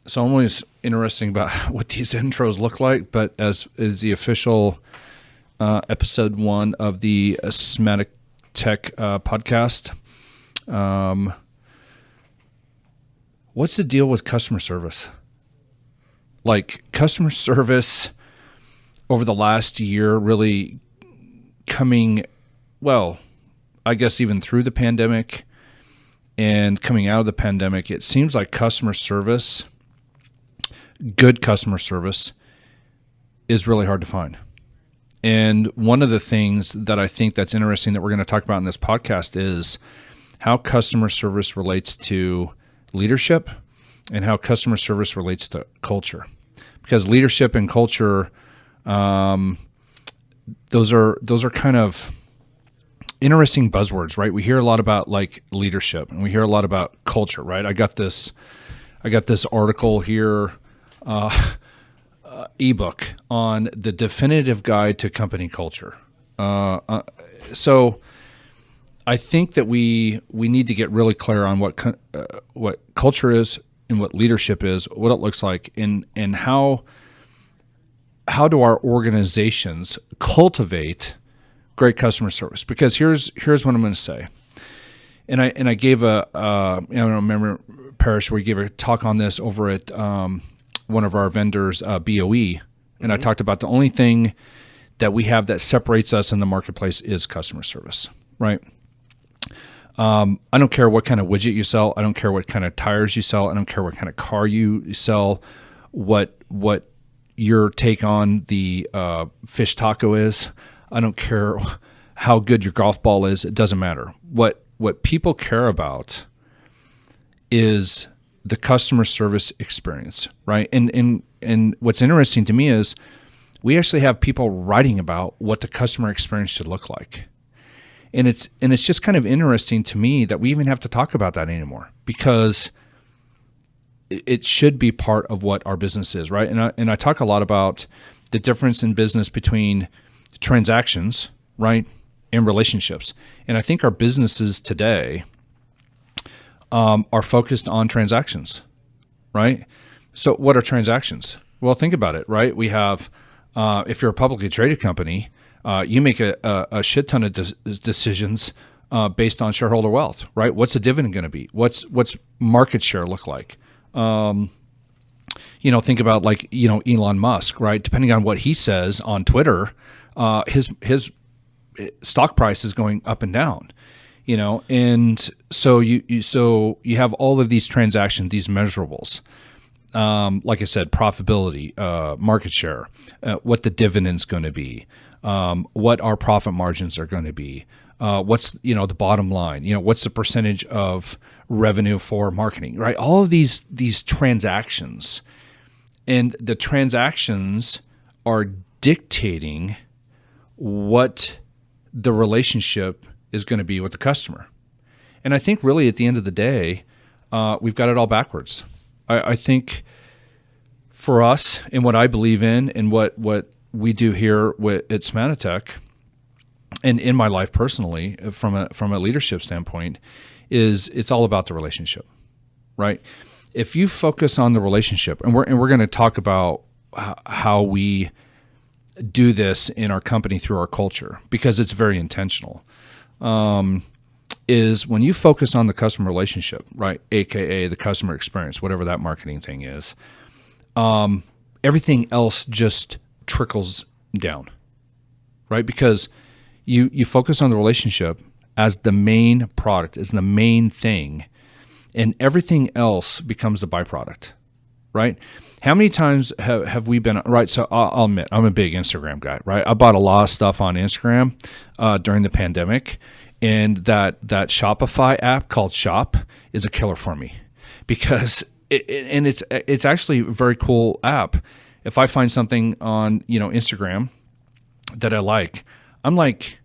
So I'm always interesting about what these intros look like, but as is the official episode 1 of the Semantic Tech podcast, what's the deal with customer service? Like customer service over the last year really coming, well, I guess even through the pandemic and coming out of the pandemic, it seems like customer service, good customer service, is really hard to find. And one of the things that I think that's interesting that we're going to talk about in this podcast is how customer service relates to leadership and how customer service relates to culture. Because leadership and culture, those are kind of interesting buzzwords, right? We hear a lot about like leadership and we hear a lot about culture, right? I got this article here, ebook on the definitive guide to company culture. So I think that we need to get really clear on what culture is and what leadership is, what it looks like, and how do our organizations cultivate great customer service? Because here's what I'm going to say. And I gave I don't remember, Parrish, where we gave a talk on this over at one of our vendors, BOE, and I talked about the only thing that we have that separates us in the marketplace is customer service, right? I don't care what kind of widget you sell. I don't care what kind of tires you sell. I don't care what kind of car you sell, what your take on the fish taco is. I don't care how good your golf ball is. It doesn't matter. What people care about is the customer service experience, right? And what's interesting to me is we actually have people writing about what the customer experience should look like. And it's just kind of interesting to me that we even have to talk about that anymore, because it should be part of what our business is, right? And I talk a lot about the difference in business between transactions, right, and relationships. And I think our businesses today are focused on transactions, right? So what are transactions? Well, think about it, right? We have, if you're a publicly traded company, you make a shit ton of decisions based on shareholder wealth, right? What's the dividend going to be? What's market share look like? Think about like, Elon Musk, right? Depending on what he says on Twitter, his stock price is going up and down, and so you have all of these transactions, these measurables. Like I said, profitability, market share, what the dividend's going to be, what our profit margins are going to be, what's the bottom line, what's the percentage of revenue for marketing, right? All of these transactions, and the transactions are dictating what the relationship is going to be with the customer. And I think really at the end of the day, we've got it all backwards. I think for us, and what I believe in, and what we do here at Semantic Tech, and in my life personally, from a leadership standpoint, is it's all about the relationship, right? If you focus on the relationship, and we're going to talk about how we do this in our company through our culture, because it's very intentional, is when you focus on the customer relationship, right, aka the customer experience, whatever that marketing thing is, everything else just trickles down, right? Because you focus on the relationship as the main product, as the main thing, and everything else becomes the byproduct, right? How many times have we been, right? So I'll admit, I'm a big Instagram guy, right? I bought a lot of stuff on Instagram during the pandemic, and that Shopify app called Shop is a killer for me, because it's actually a very cool app. If I find something on Instagram that I like, I'm like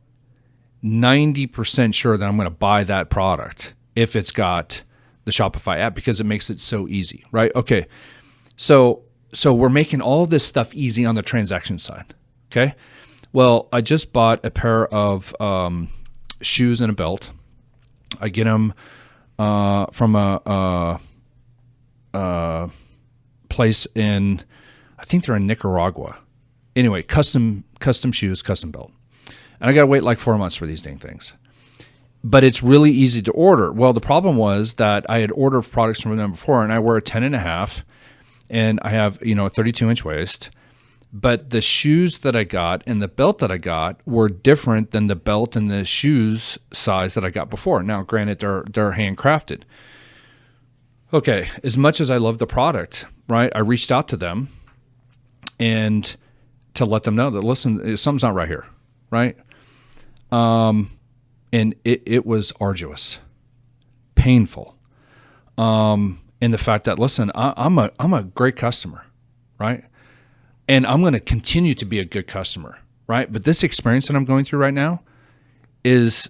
90% sure that I'm going to buy that product if it's got the Shopify app, because it makes it so easy, right? Okay. So we're making all this stuff easy on the transaction side. Okay. Well, I just bought a pair of shoes and a belt. I get them from a place in, I think they're in Nicaragua. Anyway, custom shoes, custom belt. And I got to wait like 4 months for these dang things. But it's really easy to order. Well, the problem was that I had ordered products from them before, and I wear a 10.5, and I have, a 32-inch waist. But the shoes that I got and the belt that I got were different than the belt and the shoes size that I got before. Now, granted, they're handcrafted. Okay, as much as I love the product, right, I reached out to them and to let them know that, listen, something's not right here, right? And it was arduous, painful. And the fact that, listen, I'm a great customer, right? And I'm going to continue to be a good customer, right? But this experience that I'm going through right now is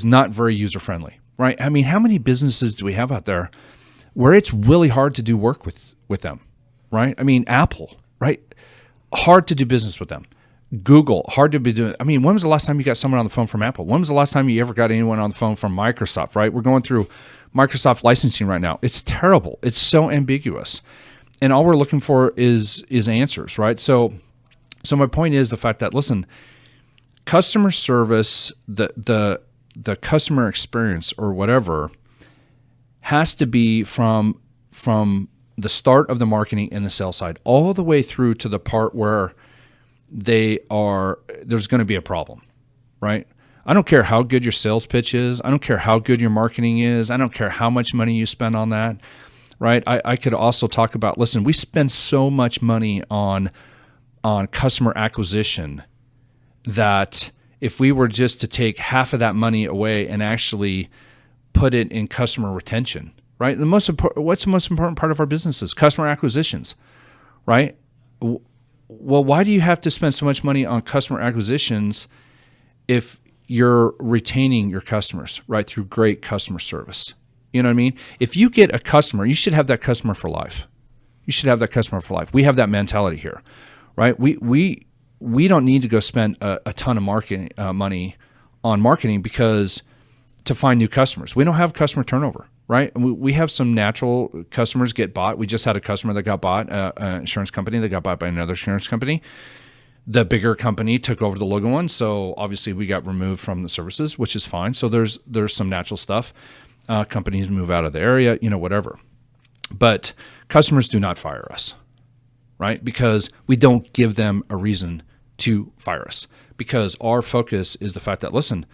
not very user friendly, right? I mean, how many businesses do we have out there where it's really hard to do work with them, right? I mean, Apple, right? Hard to do business with them. Google, hard to be doing. I mean, when was the last time you got someone on the phone from Apple? When was the last time you ever got anyone on the phone from Microsoft, right? We're going through Microsoft licensing right now. It's terrible. It's so ambiguous. And all we're looking for is answers, right? So my point is the fact that, listen, customer service, the customer experience or whatever has to be from the start of the marketing and the sales side all the way through to the part where there's going to be a problem, right? I don't care how good your sales pitch is. I don't care how good your marketing is. I don't care how much money you spend on that, right? I could also talk about, listen, we spend so much money on customer acquisition that if we were just to take half of that money away and actually put it in customer retention, right? What's the most important part of our business is customer acquisitions, right? Well, why do you have to spend so much money on customer acquisitions if you're retaining your customers, right, through great customer service? You know what I mean? If you get a customer, you should have that customer for life. You should have that customer for life. We have that mentality here, right? We don't need to go spend a ton of marketing money on marketing because to find new customers. We don't have customer turnover, right? We have some natural customers get bought. We just had a customer that got bought, an insurance company that got bought by another insurance company. The bigger company took over the logo one, so obviously we got removed from the services, which is fine. So there's some natural stuff. Companies move out of the area, whatever. But customers do not fire us, right? Because we don't give them a reason to fire us. Because our focus is the fact that, listen,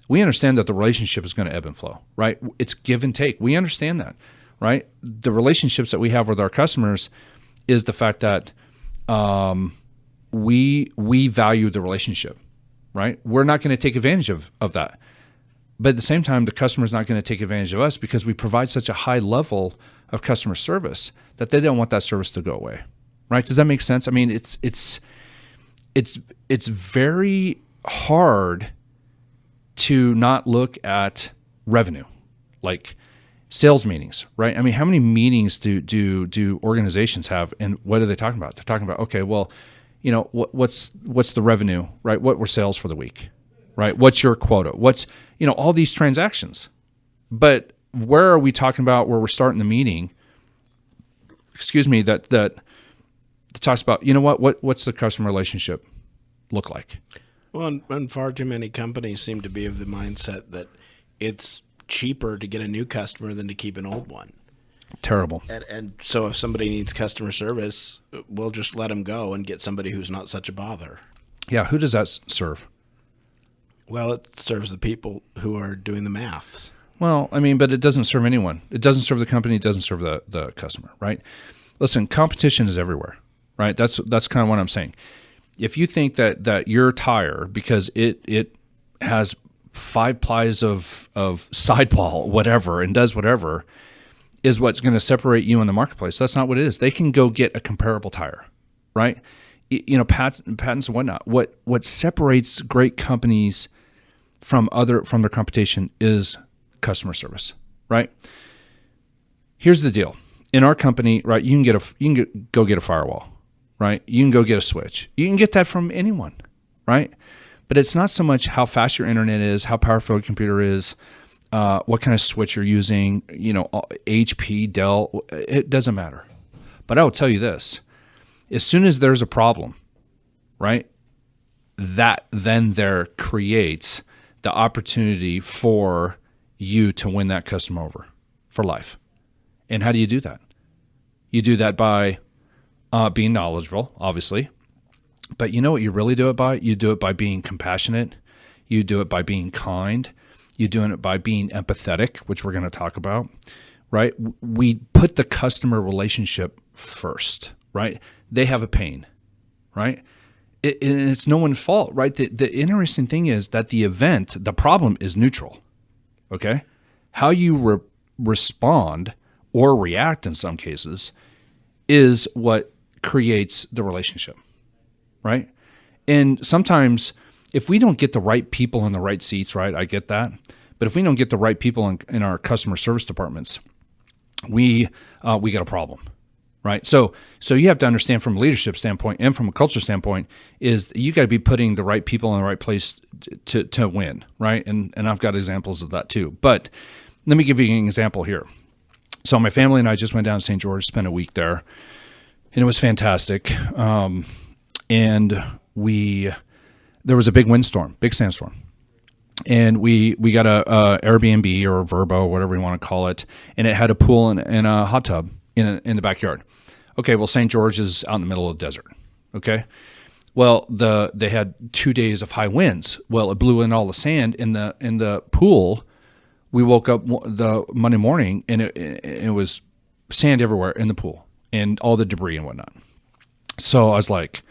we understand that the relationship is going to ebb and flow, right? It's give and take. We understand that, right? The relationships that we have with our customers is the fact that we value the relationship, right? We're not going to take advantage of that. But at the same time, the customer's not going to take advantage of us because we provide such a high level of customer service that they don't want that service to go away, right? Does that make sense? I mean, it's very hard to not look at revenue, like sales meetings, right? I mean, how many meetings do organizations have, and what are they talking about? They're talking about, okay, well, what's the revenue, right? What were sales for the week, right? What's your quota? What's, all these transactions. But where are we talking about where we're starting the meeting, that talks about, what's the customer relationship look like? Well, and far too many companies seem to be of the mindset that it's cheaper to get a new customer than to keep an old one. Terrible. And so if somebody needs customer service, we'll just let them go and get somebody who's not such a bother. Yeah, who does that serve? Well, it serves the people who are doing the maths. Well, I mean, but it doesn't serve anyone. It doesn't serve the company. It doesn't serve the customer, right? Listen, competition is everywhere, right? That's kind of what I'm saying. If you think that your tire, because it has 5 plies of sidewall, whatever, and does whatever, is what's going to separate you in the marketplace, that's not what it is. They can go get a comparable tire, right? Patents and whatnot. What separates great companies from their competition is customer service, right? Here's the deal. In our company, right, you can go get a firewall, right? You can go get a switch. You can get that from anyone, right? But it's not so much how fast your internet is, how powerful your computer is, what kind of switch you're using, HP, Dell, it doesn't matter. But I will tell you this, as soon as there's a problem, right, that then there creates the opportunity for you to win that customer over for life. And how do you do that? You do that by being knowledgeable, obviously. But you know what you really do it by? You do it by being compassionate. You do it by being kind. You're doing it by being empathetic, which we're going to talk about, right? We put the customer relationship first, right? They have a pain, right? And it's no one's fault, right? The interesting thing is that the problem is neutral, okay? How you respond or react in some cases is what creates the relationship, right? And sometimes if we don't get the right people in the right seats, right, I get that. But if we don't get the right people in our customer service departments, we got a problem, right? So you have to understand from a leadership standpoint and from a culture standpoint is you got to be putting the right people in the right place to win, right? And I've got examples of that too. But let me give you an example here. So my family and I just went down to St. George, spent a week there, and it was fantastic. And there was a big windstorm, big sandstorm. And we got a Airbnb or a Verbo, whatever you want to call it, and it had a pool and a hot tub in the backyard. Okay, well, St. George is out in the middle of the desert. Okay, well, they had 2 days of high winds. Well, it blew in all the sand in the pool. We woke up the Monday morning and it was sand everywhere in the pool and all the debris and whatnot. So I was like,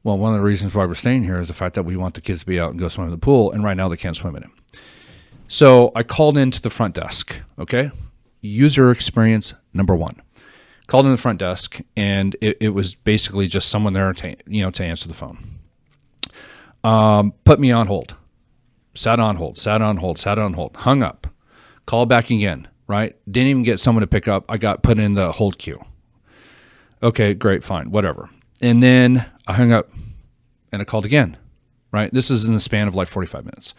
well, one of the reasons why we're staying here is the fact that we want the kids to be out and go swim in the pool, and right now they can't swim in it. So I called into the front desk, okay? User experience number one. Called in the front desk, and it was basically just someone there to answer the phone. Put me on hold. Sat on hold, hung up. Called back again, right? Didn't even get someone to pick up. I got put in the hold queue. Okay, great, fine, whatever. And then I hung up and I called again, right? This is in the span of like 45 minutes,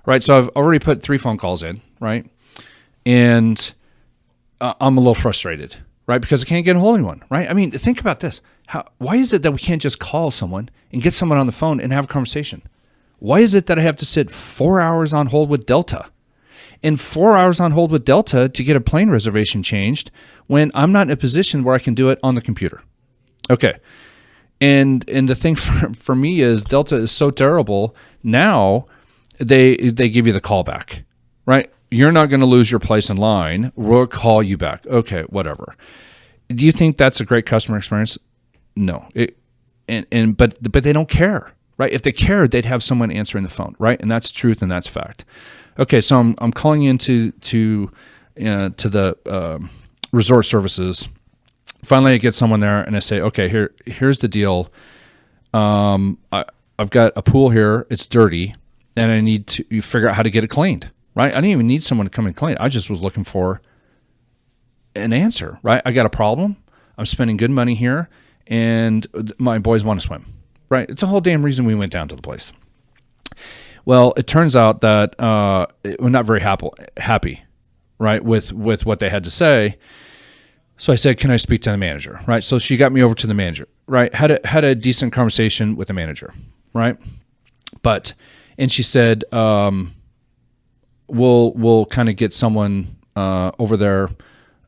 right? So I've already put 3 phone calls in, right? And I'm a little frustrated, right? Because I can't get a hold of anyone, right? I mean, think about this. Why is it that we can't just call someone and get someone on the phone and have a conversation? Why is it that I have to sit 4 hours on hold with Delta and 4 hours on hold with Delta to get a plane reservation changed when I'm not in a position where I can do it on the computer? Okay. And the thing for me is Delta is so terrible. Now they give you the call back, right? You're not going to lose your place in line. We'll call you back. Okay, whatever. Do you think that's a great customer experience? No. But they don't care, right? If they cared, they'd have someone answering the phone, right? And that's truth and that's fact. Okay, so I'm calling into the resort services. Finally, I get someone there, and I say, okay, here's the deal. I've got a pool here. It's dirty, and I need to figure out how to get it cleaned, right? I didn't even need someone to come and clean it. I just was looking for an answer, right? I got a problem. I'm spending good money here, and my boys want to swim, right? It's a whole damn reason we went down to the place. Well, it turns out that we're not very happy, right, with what they had to say. So I said, can I speak to the manager, right? So she got me over to the manager, right? Had a decent conversation with the manager, right? And she said, we'll kind of get someone over there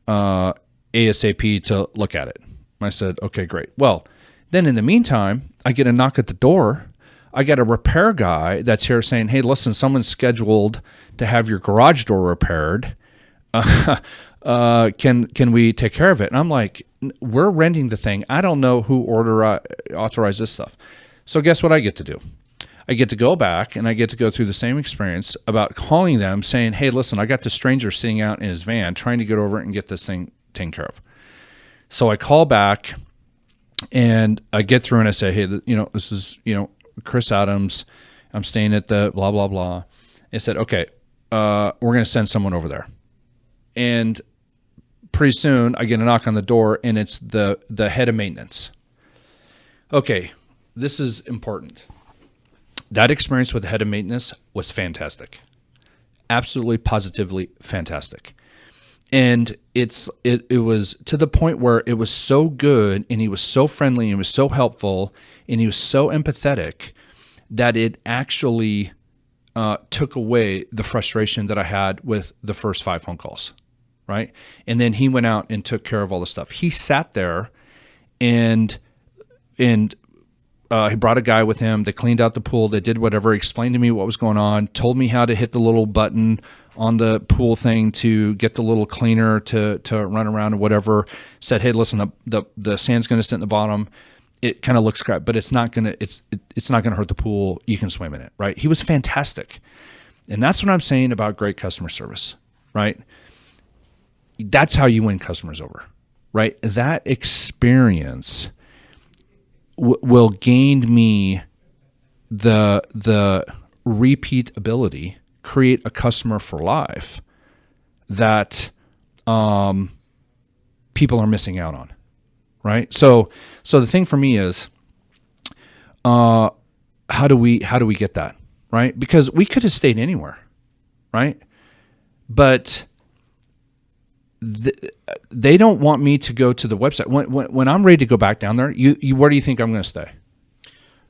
ASAP to look at it. I said, okay, great. Well, then in the meantime, I get a knock at the door. I got a repair guy that's here saying, hey, listen, someone's scheduled to have your garage door repaired. Can we take care of it? And I'm like, we're renting the thing. I don't know who authorized this stuff. So guess what I get to do? I get to go back and I get to go through the same experience about calling them saying, hey, listen, I got this stranger sitting out in his van trying to get over it and get this thing taken care of. So I call back and I get through and I say, hey, this is, Chris Adams. I'm staying at the blah, blah, blah. They said, okay, we're going to send someone over there. And pretty soon I get a knock on the door and it's the head of maintenance. Okay, this is important. That experience with the head of maintenance was fantastic. Absolutely, positively fantastic. And it was to the point where it was so good, and he was so friendly, and he was so helpful, and he was so empathetic that it actually took away the frustration that I had with the first 5 phone calls, right? And then he went out and took care of all the stuff. He sat there and he brought a guy with him. They cleaned out the pool. They did whatever, explained to me what was going on, told me how to hit the little button on the pool thing to get the little cleaner to run around or whatever. Said, hey, listen, the sand's going to sit in the bottom. It kind of looks crap, but it's not going to hurt the pool. You can swim in it, right? He was fantastic. And that's what I'm saying about great customer service, right? That's how you win customers over, right? That experience will gain me the repeat ability, create a customer for life that people are missing out on, right? So the thing for me is, how do we get that, right? Because we could have stayed anywhere, right? But they don't want me to go to the website. When I'm ready to go back down there, where do you think I'm going to stay?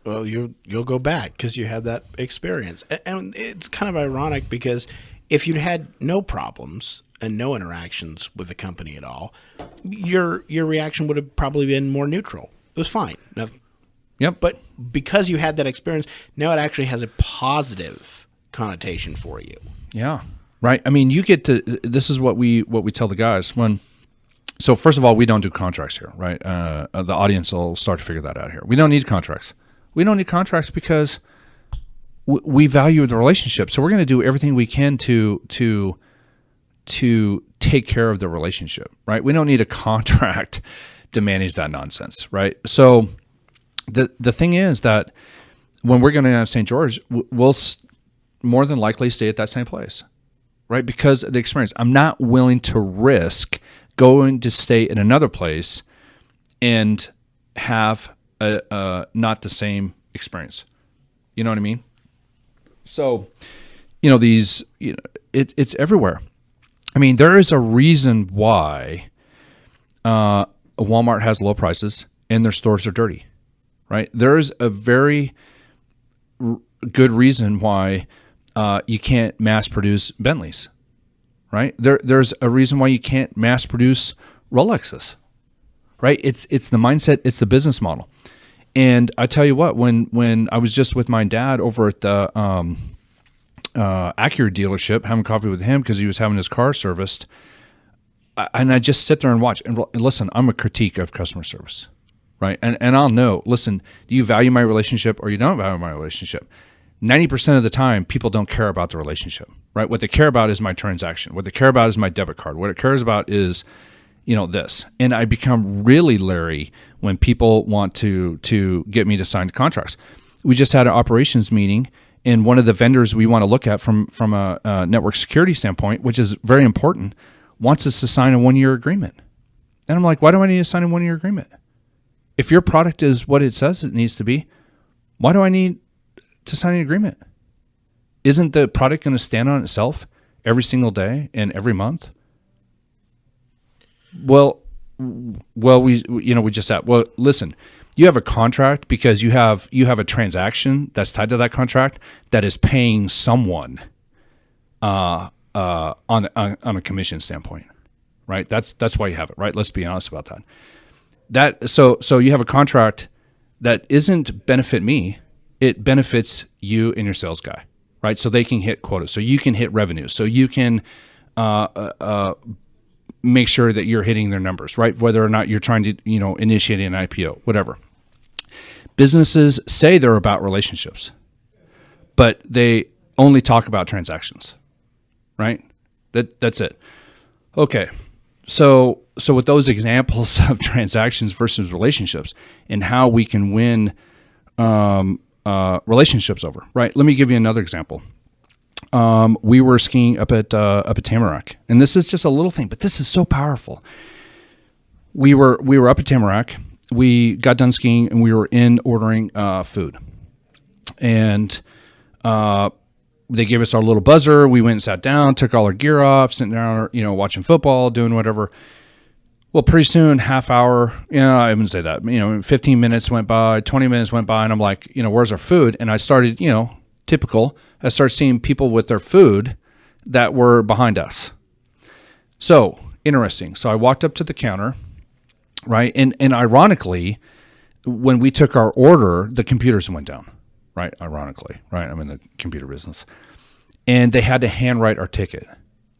Well, you'll go back because you had that experience. And it's kind of ironic because if you'd had no problems and no interactions with the company at all, your reaction would have probably been more neutral. It was fine. Yep. But because you had that experience, now it actually has a positive connotation for you. Yeah. Right. I mean, you get to, this is what we tell the guys so first of all, we don't do contracts here, right? The audience will start to figure that out here. We don't need contracts. We don't need contracts because we value the relationship. So we're going to do everything we can to take care of the relationship, right? We don't need a contract to manage that nonsense, right? So the thing is that when we're going to St. George, we'll more than likely stay at that same place, right? Because of the experience. I'm not willing to risk going to stay in another place and have not the same experience. You know what I mean? So, it's everywhere. I mean, there is a reason why Walmart has low prices and their stores are dirty, right? There is a very good reason why you can't mass produce Bentleys, right? There's a reason why you can't mass produce Rolexes, right? It's the mindset, it's the business model. And I tell you what, when I was just with my dad over at the Acura dealership, having coffee with him because he was having his car serviced, and I just sit there and watch and listen. I'm a critique of customer service, right? And I'll know. Listen, do you value my relationship or you don't value my relationship? 90% of the time, people don't care about the relationship, right? What they care about is my transaction. What they care about is my debit card. What it cares about is, this. And I become really leery when people want to get me to sign contracts. We just had an operations meeting, and one of the vendors we want to look at from a network security standpoint, which is very important, wants us to sign a 1-year agreement. And I'm like, why do I need to sign a 1-year agreement? If your product is what it says it needs to be, why do I need to sign an agreement? Isn't the product going to stand on itself every single day and every month? Well, we just said, well, listen, you have a contract because you have a transaction that's tied to that contract that is paying someone on a commission standpoint, right? That's why you have it, right? Let's be honest about that. So you have a contract that isn't benefit me. It benefits you and your sales guy, right? So they can hit quotas, so you can hit revenue, so you can make sure that you're hitting their numbers, right? Whether or not you're trying to, initiate an IPO, whatever. Businesses say they're about relationships, but they only talk about transactions, right? That's it. Okay. So with those examples of transactions versus relationships and how we can win relationships over, right? Let me give you another example. We were skiing up at Tamarack, and this is just a little thing, but this is so powerful. We were up at Tamarack. We got done skiing, and we were in ordering food, and they gave us our little buzzer. We went and sat down, took all our gear off, sitting down, watching football, doing whatever. Well, pretty soon, half hour, I wouldn't say that, 15 minutes went by, 20 minutes went by, and I'm like, where's our food? And I started, typical, I started seeing people with their food that were behind us. So, interesting. So I walked up to the counter, right? And ironically, when we took our order, the computers went down, right? Ironically, right? I'm in the computer business. And they had to handwrite our ticket,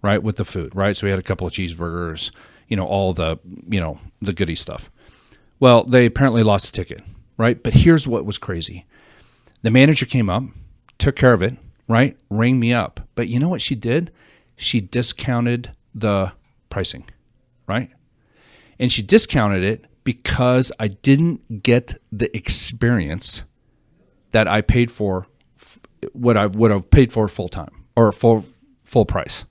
right, with the food, right? So we had a couple of cheeseburgers, all the, the goodie stuff. Well, they apparently lost the ticket, right? But here's what was crazy. The manager came up, took care of it, right? Rang me up. But you know what she did? She discounted the pricing, right? And she discounted it because I didn't get the experience that I paid for, what I would have paid for full time or full price.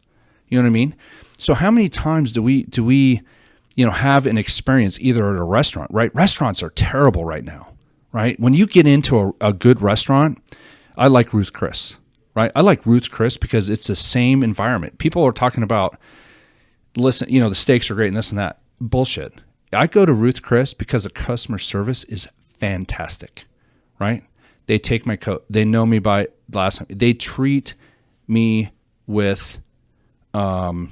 You know what I mean? So how many times do we have an experience either at a restaurant, right? Restaurants are terrible right now, right? When you get into a good restaurant, I like Ruth Chris, right? I like Ruth Chris because it's the same environment. People are talking about, listen, the steaks are great and this and that. Bullshit. I go to Ruth Chris because the customer service is fantastic, right? They take my coat. They know me by last name. They treat me with a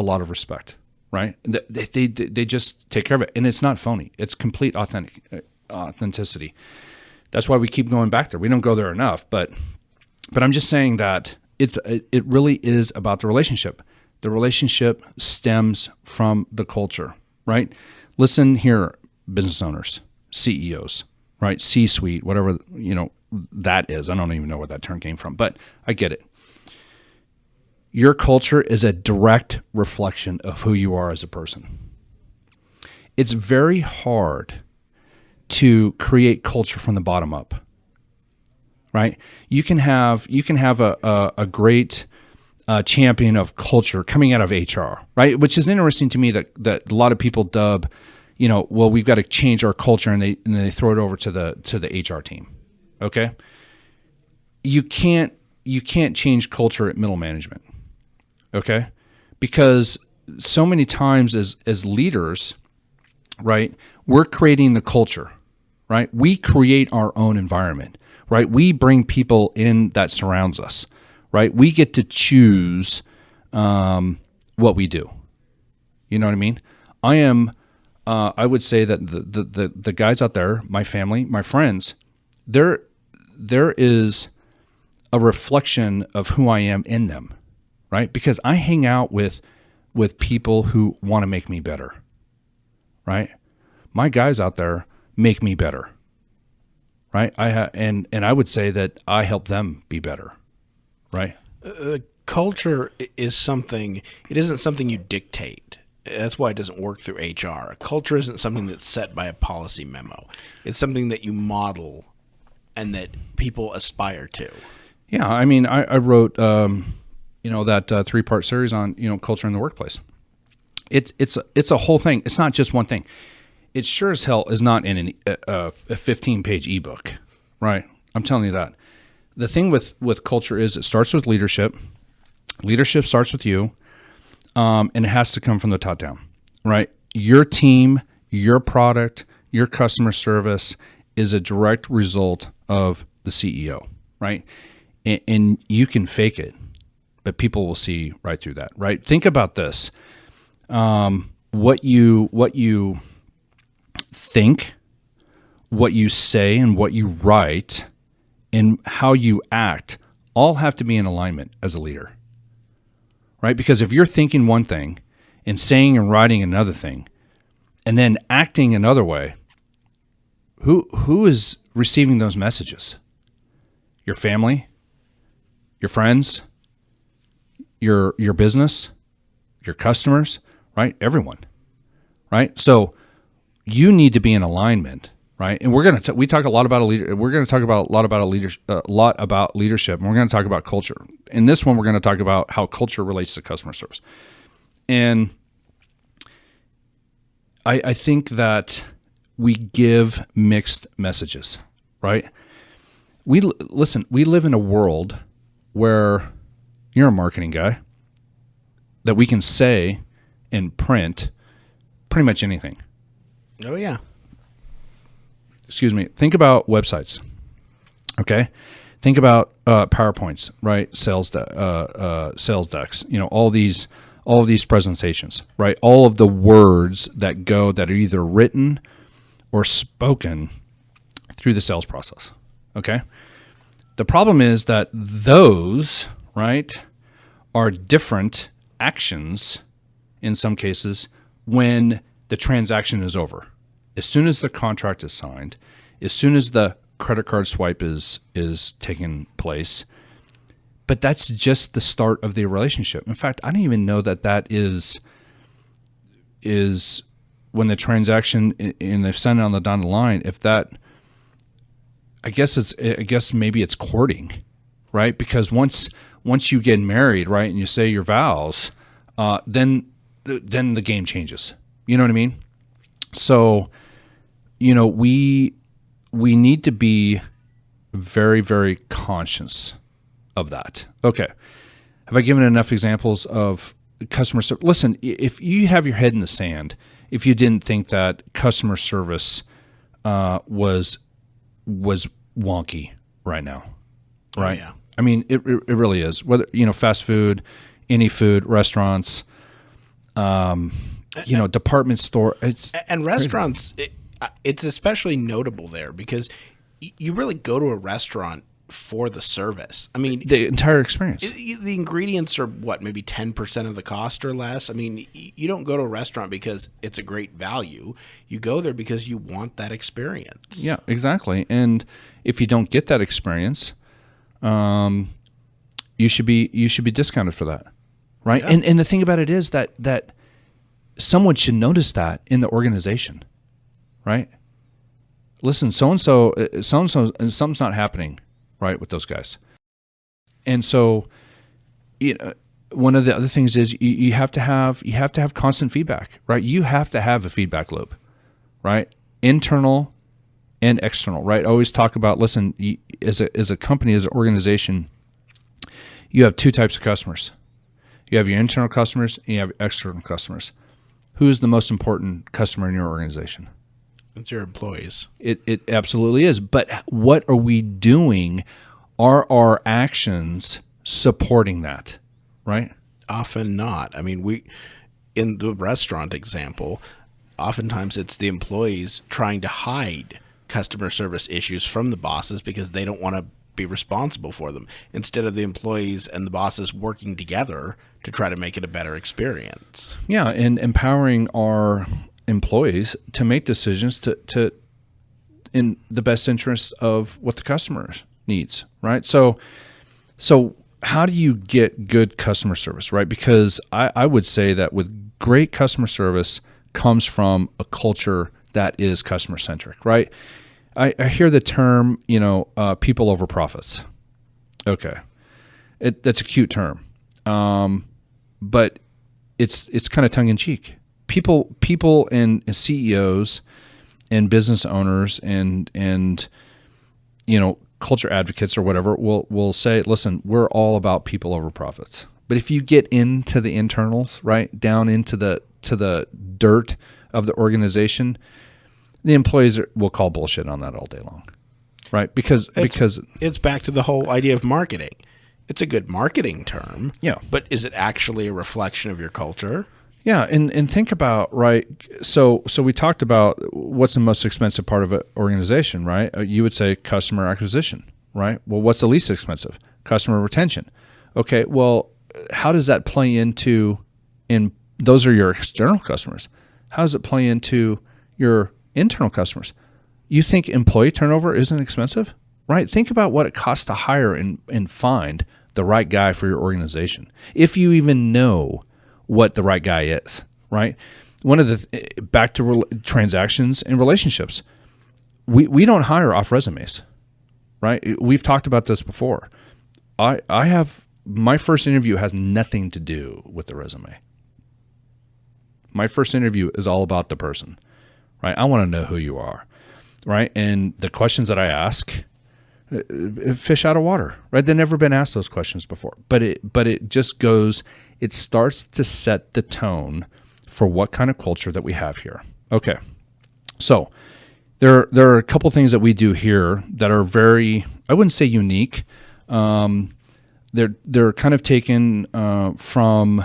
lot of respect, right? They just take care of it, and it's not phony. It's complete authenticity. That's why we keep going back there. We don't go there enough, but I'm just saying that it really is about the relationship. The relationship stems from the culture, right? Listen here, business owners, CEOs, right? C-suite, whatever, that is. I don't even know where that term came from, but I get it. Your culture is a direct reflection of who you are as a person. It's very hard to create culture from the bottom up, right? You can have a great champion of culture coming out of HR, right? Which is interesting to me that a lot of people dub, well, we've got to change our culture, and they throw it over to the HR team. Okay, you can't change culture at middle management. Okay, because so many times as leaders, right, we're creating the culture, right? We create our own environment, right? We bring people in that surrounds us, right? We get to choose what we do. You know what I mean? I would say that the guys out there, my family, my friends, there is a reflection of who I am in them, right? Because I hang out with people who want to make me better, right? My guys out there make me better, right? And I would say that I help them be better, right? Culture is something. It isn't something you dictate. That's why it doesn't work through HR. Culture isn't something that's set by a policy memo. It's something that you model and that people aspire to. Yeah, I mean, I wrote that 3-part series on culture in the workplace. It's a whole thing. It's not just one thing. It sure as hell is not in a 15-page ebook, right? I'm telling you that. The thing with culture is it starts with leadership. Leadership starts with you, and it has to come from the top down, right? Your team, your product, your customer service is a direct result of the CEO, right? And you can fake it, but people will see right through that, right? Think about this. What you think, what you say, and what you write, and how you act all have to be in alignment as a leader, right? Because if you're thinking one thing and saying and writing another thing and then acting another way, who is receiving those messages? Your family, your friends, your business, your customers, right? Everyone, right? So you need to be in alignment, right? And we talk a lot about we're going to talk about a lot about leadership, and we're going to talk about culture. In this one, we're going to talk about how culture relates to customer service. And I think that we give mixed messages, right? We live in a world where you're a marketing guy, that we can say and print pretty much anything. Oh, yeah. Excuse me. Think about websites. Okay. Think about PowerPoints, right? Sales decks. All these presentations, right? All of the words that are either written or spoken through the sales process. Okay. The problem is that those, right, are different actions in some cases when the transaction is over. As soon as the contract is signed, as soon as the credit card swipe is taking place, but that's just the start of the relationship. In fact, I don't even know that is when the transaction and they've sent it on the down the line. If that, I guess maybe it's courting, right? Because once you get married, right, and you say your vows, then the game changes. You know what I mean? So, we need to be very, very conscious of that. Okay. Have I given enough examples of customer service? Listen, if you have your head in the sand, if you didn't think that customer service was wonky right now, right? Oh, yeah. I mean, it really is. Whether fast food, any food, restaurants, department store. And restaurants, it's especially notable there because you really go to a restaurant for the service. I mean, the entire experience. The ingredients are what, maybe 10% of the cost or less. I mean, you don't go to a restaurant because it's a great value. You go there because you want that experience. Yeah, exactly. And if you don't get that experience, you should be discounted for that, right? Yeah. And the thing about it is that someone should notice that in the organization, right? Listen, so and something's not happening right with those guys. And so, one of the other things is you have to have constant feedback, right? You have to have a feedback loop, right? Internal and external, right? I always talk about, listen, as a company, as an organization, you have two types of customers. You have your internal customers and you have external customers. Who's the most important customer in your organization? It's your employees. It absolutely is. But what are we doing? Are our actions supporting that, right? Often not. I mean, in the restaurant example, oftentimes it's the employees trying to hide customer service issues from the bosses because they don't want to be responsible for them, instead of the employees and the bosses working together to try to make it a better experience. Yeah, and empowering our employees to make decisions to in the best interest of what the customer needs, right? So how do you get good customer service, right? Because I would say that with great customer service comes from a culture that is customer centric, right? I hear the term, people over profits. Okay, that's a cute term, but it's kind of tongue in cheek. People and CEOs and business owners and culture advocates or whatever will say, listen, we're all about people over profits. But if you get into the internals, right, down into the dirt of the organization, the employees will call bullshit on that all day long, right? Because it's back to the whole idea of marketing. It's a good marketing term, yeah, but is it actually a reflection of your culture? Yeah, and think about, right, so we talked about what's the most expensive part of an organization, right? You would say customer acquisition, right? Well, what's the least expensive? Customer retention. Okay, well, how does that play into, those are your external customers. How does it play into your internal customers? You think employee turnover isn't expensive, right? Think about what it costs to hire and find the right guy for your organization. If you even know what the right guy is, right? One of the back to transactions and relationships, we don't hire off resumes, right? We've talked about this before. I have, my first interview has nothing to do with the resume. My first interview is all about the person, right? I want to know who you are, right? And the questions that I ask, fish out of water, right? They've never been asked those questions before, but it just goes, it starts to set the tone for what kind of culture that we have here. Okay. So there are a couple things that we do here that are very, I wouldn't say unique. They're kind of taken from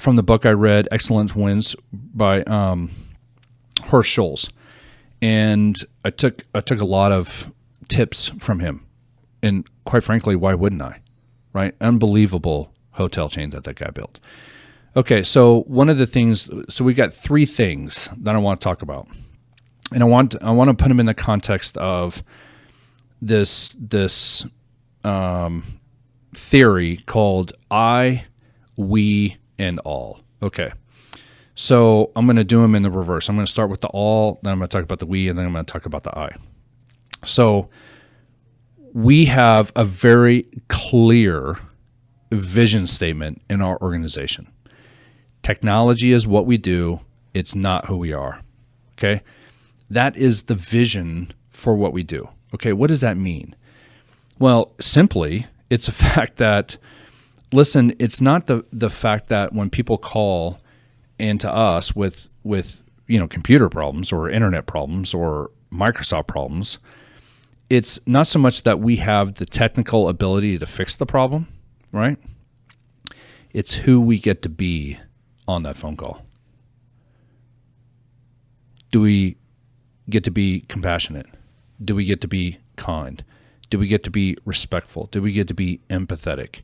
the book I read, Excellence Wins by Horst Schulze. And I took a lot of tips from him, and quite frankly, why wouldn't I? Right? Unbelievable hotel chain that guy built. Okay, so one of the things, so we got three things that I want to talk about, and I want to put them in the context of this theory called I, we, and all. Okay. So I'm going to do them in the reverse. I'm going to start with the all, then I'm going to talk about the we, and then I'm going to talk about the I. So we have a very clear vision statement in our organization. Technology is what we do. It's not who we are. Okay. That is the vision for what we do. Okay. What does that mean? Well, simply, it's a fact that, listen, it's not the fact that when people call into us with computer problems or internet problems or Microsoft problems, it's not so much that we have the technical ability to fix the problem, right? It's who we get to be on that phone call. Do we get to be compassionate? Do we get to be kind? Do we get to be respectful? Do we get to be empathetic?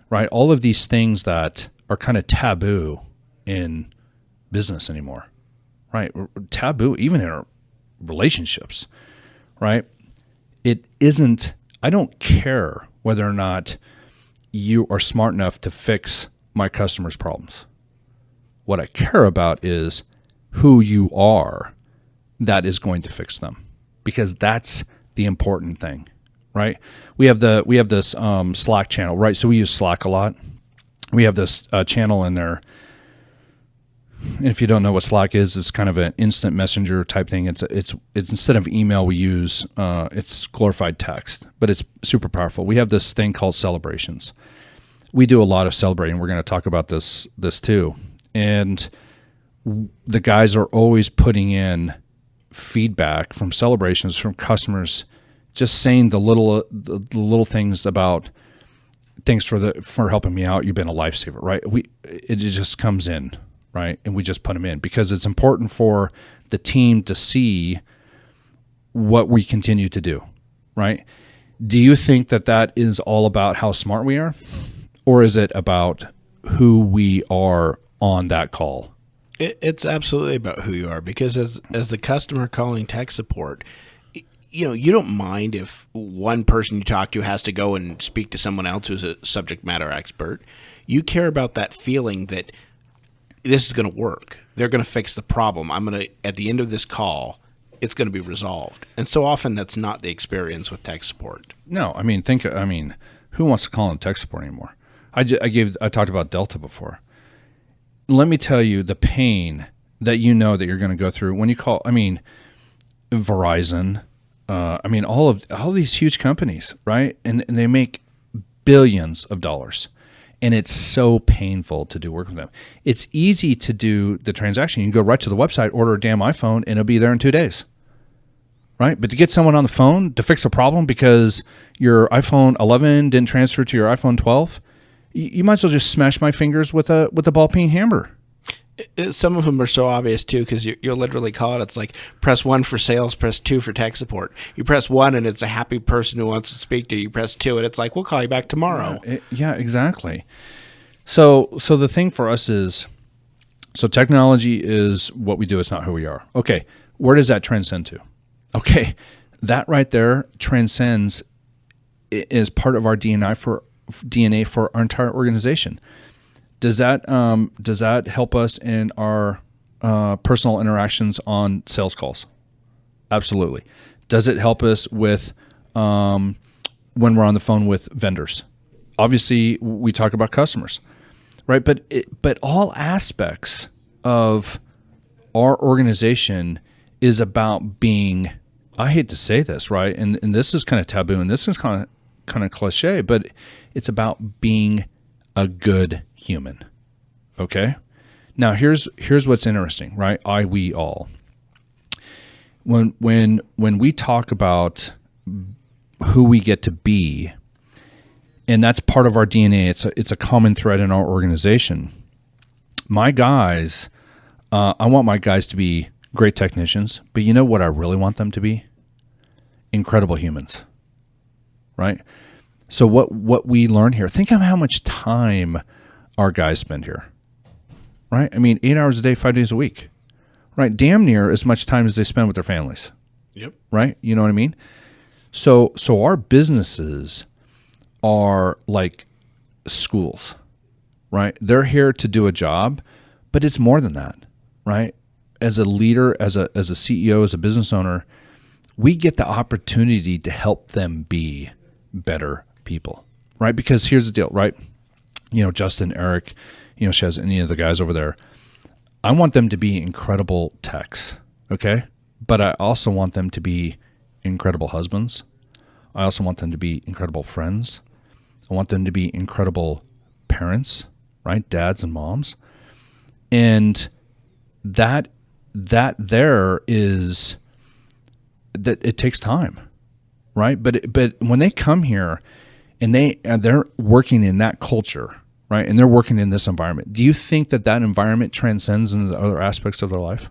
Right? All of these things that are kind of taboo in business anymore, right? Taboo even in our relationships, right? It isn't, I don't care whether or not you are smart enough to fix my customers' problems. What I care about is who you are that is going to fix them, because that's the important thing, right? We have this Slack channel, right? So we use Slack a lot. We have this channel in there. And if you don't know what Slack is, it's kind of an instant messenger type thing. It's instead of email, we use it's glorified text, but it's super powerful. We have this thing called celebrations. We do a lot of celebrating. We're going to talk about this too. And the guys are always putting in feedback from celebrations from customers, just saying the little things about thanks for helping me out. You've been a lifesaver, right? It just comes in, right? And we just put them in because it's important for the team to see what we continue to do, right? Do you think that is all about how smart we are, or is it about who we are on that call? It's absolutely about who you are, because as the customer calling tech support, you don't mind if one person you talk to has to go and speak to someone else who's a subject matter expert. You care about that feeling that this is going to work. They're going to fix the problem. At the end of this call, it's going to be resolved. And so often that's not the experience with tech support. No, who wants to call in tech support anymore? I talked about Delta before. Let me tell you the pain that that you're going to go through when you call. Verizon, all these huge companies, right? And they make billions of dollars, and it's so painful to do work with them. It's easy to do the transaction. You can go right to the website, order a damn iPhone, and it'll be there in 2 days, right? But to get someone on the phone to fix a problem because your iPhone 11 didn't transfer to your iPhone 12. You might as well just smash my fingers with a ball-peen hammer. Some of them are so obvious too, because you'll literally call it. It's like press 1 for sales, press 2 for tech support. You press 1 and it's a happy person who wants to speak to you. You press 2 and it's like, we'll call you back tomorrow. Yeah, exactly. So the thing for us is, so technology is what we do. It's not who we are. Okay, where does that transcend to? Okay, that right there transcends, is part of our DNA for our entire organization. Does that help us in our personal interactions on sales calls? Absolutely. Does it help us with when we're on the phone with vendors? Obviously, we talk about customers, right? But all aspects of our organization is about being I hate to say this, right? And this is kind of taboo, and this is kind of cliche, but it's about being a good human. Okay? Now here's what's interesting, right? We all. When we talk about who we get to be, and that's part of our DNA, it's a common thread in our organization. My guys, I want my guys to be great technicians, but you know what I really want them to be? Incredible humans, right? So what we learn here, think of how much time our guys spend here, right? I mean, 8 hours a day, 5 days a week, right? Damn near as much time as they spend with their families. Yep. Right? You know what I mean? So our businesses are like schools, right? They're here to do a job, but it's more than that, right? As a leader, as a CEO, as a business owner, we get the opportunity to help them be better people, right? Because here's the deal, right? You know, Justin, Eric, you know, Shez, any of the guys over there, I want them to be incredible techs, okay? But I also want them to be incredible husbands. I also want them to be incredible friends. I want them to be incredible parents, right? Dads and moms. And that there is that it takes time, right? But when they come here and they're working in that culture, right? And they're working in this environment, do you think that environment transcends into the other aspects of their life?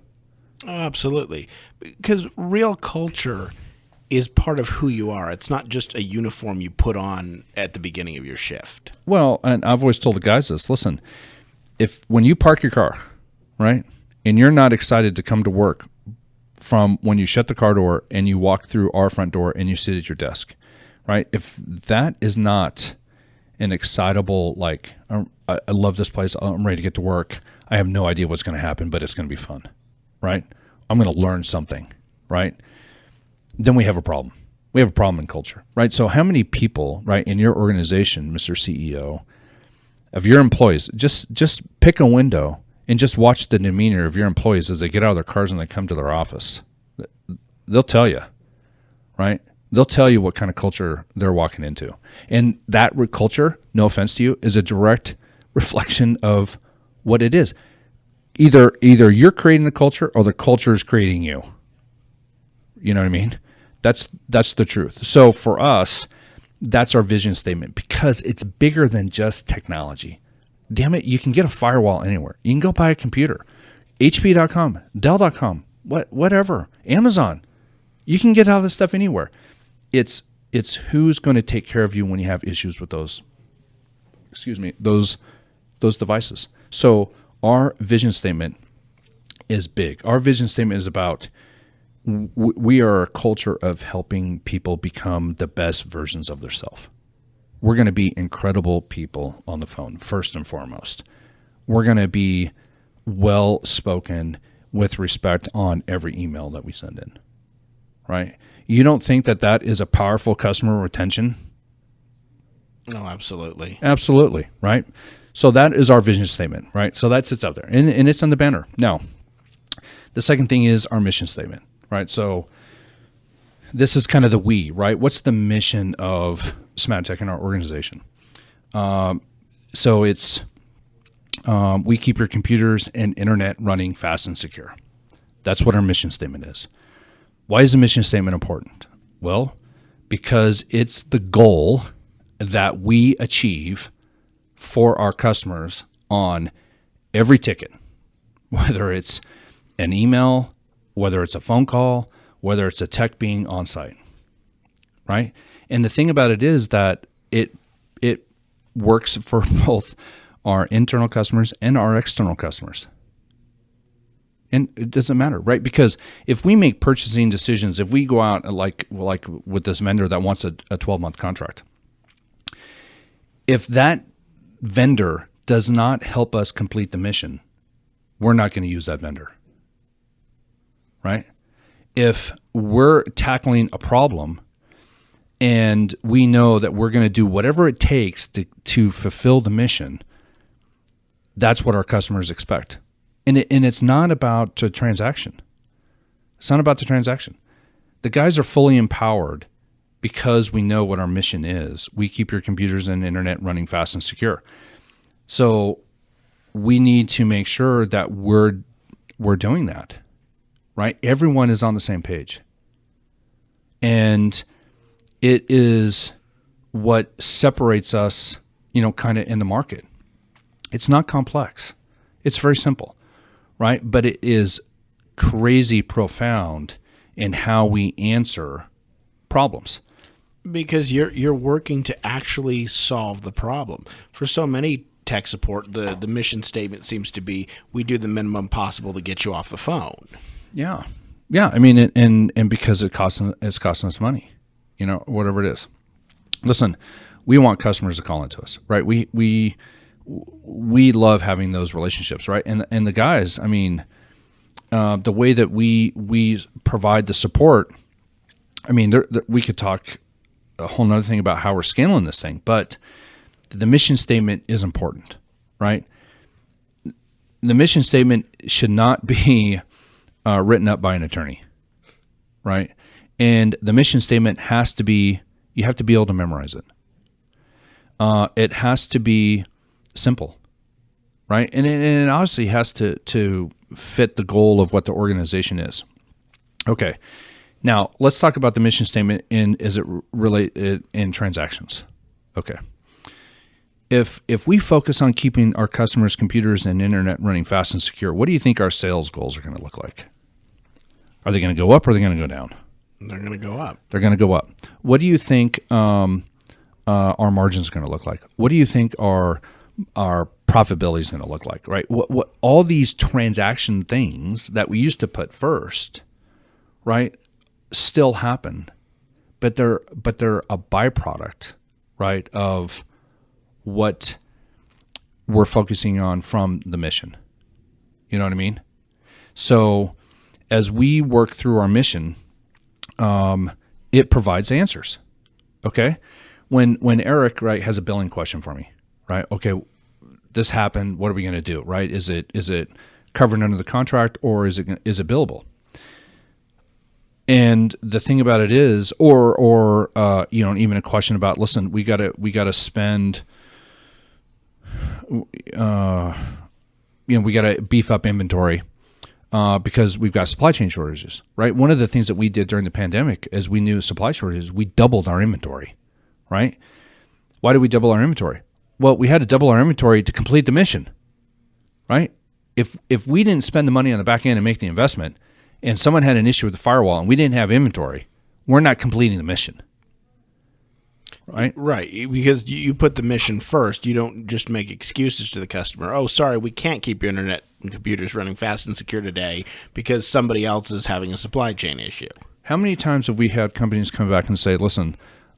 Oh, absolutely. Because real culture is part of who you are. It's not just a uniform you put on at the beginning of your shift. Well, and I've always told the guys this, listen, when you park your car, right, and you're not excited to come to work from when you shut the car door and you walk through our front door and you sit at your desk, right? If that is not an excitable, like, I love this place, I'm ready to get to work, I have no idea what's going to happen, but it's going to be fun, right? I'm going to learn something, right? Then we have a problem. We have a problem in culture, right? So how many people, right, in your organization, Mr. CEO, of your employees, just pick a window and just watch the demeanor of your employees as they get out of their cars and they come to their office. They'll tell you, right? They'll tell you what kind of culture they're walking into. And that culture, no offense to you, is a direct reflection of what it is. Either you're creating the culture or the culture is creating you. You know what I mean? That's the truth. So for us, that's our vision statement because it's bigger than just technology. Damn it, you can get a firewall anywhere. You can go buy a computer. HP.com, Dell.com, whatever, Amazon. You can get all this stuff anywhere. It's who's going to take care of you when you have issues with those devices. So our vision statement is big. Our vision statement is about we are a culture of helping people become the best versions of themselves. We're going to be incredible people on the phone, first and foremost. We're going to be well-spoken with respect on every email that we send in, right? You don't think that is a powerful customer retention? No, absolutely. Absolutely, right? So that is our vision statement, right? So that sits out there, and it's on the banner. Now, the second thing is our mission statement, right? So this is kind of the we, right? What's the mission of Symantec in our organization? So it's we keep your computers and internet running fast and secure. That's what our mission statement is. Why is the mission statement important? Well, because it's the goal that we achieve for our customers on every ticket, whether it's an email, whether it's a phone call, whether it's a tech being on site, right? And the thing about it is that it works for both our internal customers and our external customers. And it doesn't matter, right? Because if we make purchasing decisions, if we go out like with this vendor that wants a 12-month contract, if that vendor does not help us complete the mission, we're not going to use that vendor, right? If we're tackling a problem and we know that we're going to do whatever it takes to fulfill the mission, that's what our customers expect. And it's not about a transaction. It's not about the transaction. The guys are fully empowered because we know what our mission is. We keep your computers and internet running fast and secure. So we need to make sure that we're doing that, right? Everyone is on the same page. And it is what separates us, kind of in the market. It's not complex. It's very simple, right? But it is crazy profound in how we answer problems. Because you're working to actually solve the problem. For so many tech support, the mission statement seems to be, we do the minimum possible to get you off the phone. Yeah. I mean, and because it's costing us money, whatever it is. Listen, we want customers to call into us, right? We love having those relationships, right? And the guys, I mean, the way that we provide the support, I mean, we could talk a whole nother thing about how we're scaling this thing, but the mission statement is important, right? The mission statement should not be written up by an attorney, right? And the mission statement you have to be able to memorize it. It has to be simple, right? And it obviously has to fit the goal of what the organization is. Okay, now let's talk about the mission statement as it related in transactions. Okay, if we focus on keeping our customers' computers and internet running fast and secure, what do you think our sales goals are going to look like? Are they going to go up or are they going to go down? They're going to go up. They're going to go up. What do you think our margins are going to look like? What do you think our profitability is going to look like? Right? What all these transaction things that we used to put first, right, still happen, but they're a byproduct, right, of what we're focusing on from the mission. You know what I mean? So as we work through our mission, it provides answers. Okay. When Eric, right, has a billing question for me, right? Okay, this happened. What are we going to do? Right? Is it covered under the contract or is it billable? And the thing about it is, or even a question about, listen, we got to spend, we got to beef up inventory. Because we've got supply chain shortages, right? One of the things that we did during the pandemic, as we knew supply shortages, we doubled our inventory, right? Why did we double our inventory? Well, we had to double our inventory to complete the mission, right? If we didn't spend the money on the back end and make the investment, and someone had an issue with the firewall and we didn't have inventory, we're not completing the mission. Right? Right, because you put the mission first. You don't just make excuses to the customer. Oh, sorry, we can't keep your internet and computers running fast and secure today because somebody else is having a supply chain issue. How many times have we had companies come back and say, listen,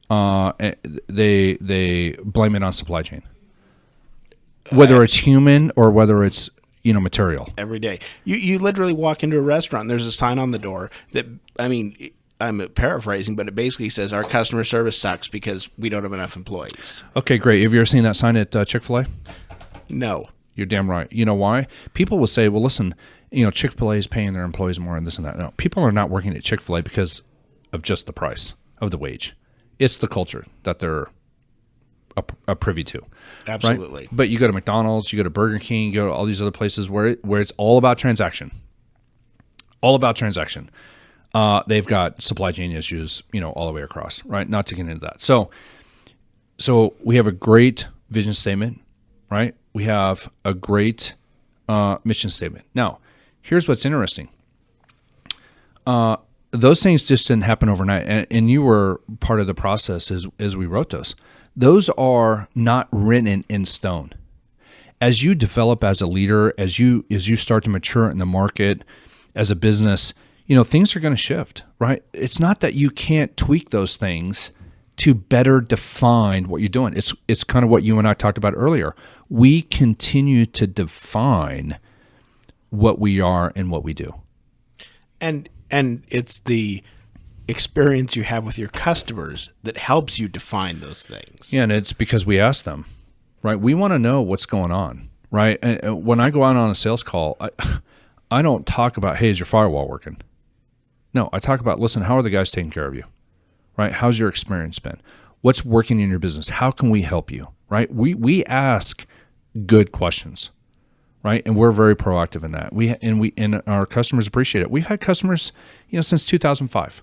they blame it on supply chain, whether it's human or whether it's material? Every day. You literally walk into a restaurant and there's a sign on the door that, I mean, I'm paraphrasing, but it basically says our customer service sucks because we don't have enough employees. Okay, great. Have you ever seen that sign at Chick-fil-A? No. You're damn right. You know why? People will say, well, listen, Chick-fil-A is paying their employees more and this and that. No, people are not working at Chick-fil-A because of just the price of the wage. It's the culture that they're a privy to. Absolutely. Right? But you go to McDonald's, you go to Burger King, you go to all these other places where it's all about transaction. All about transaction. They've got supply chain issues, all the way across, right? Not to get into that. So we have a great vision statement, right? We have a great mission statement. Now, here's what's interesting. Those things just didn't happen overnight, and you were part of the process as we wrote those. Those are not written in stone. As you develop as a leader, as you start to mature in the market, as a business, things are going to shift, right? It's not that you can't tweak those things to better define what you're doing. It's kind of what you and I talked about earlier. We continue to define what we are and what we do. And it's the experience you have with your customers that helps you define those things. Yeah, and it's because we ask them, right? We want to know what's going on, right? And when I go out on a sales call, I don't talk about, hey, is your firewall working? No, I talk about, listen, how are the guys taking care of you? Right? How's your experience been? What's working in your business? How can we help you? Right? We ask good questions, right? And we're very proactive in that. And our customers appreciate it. We've had customers, since 2005,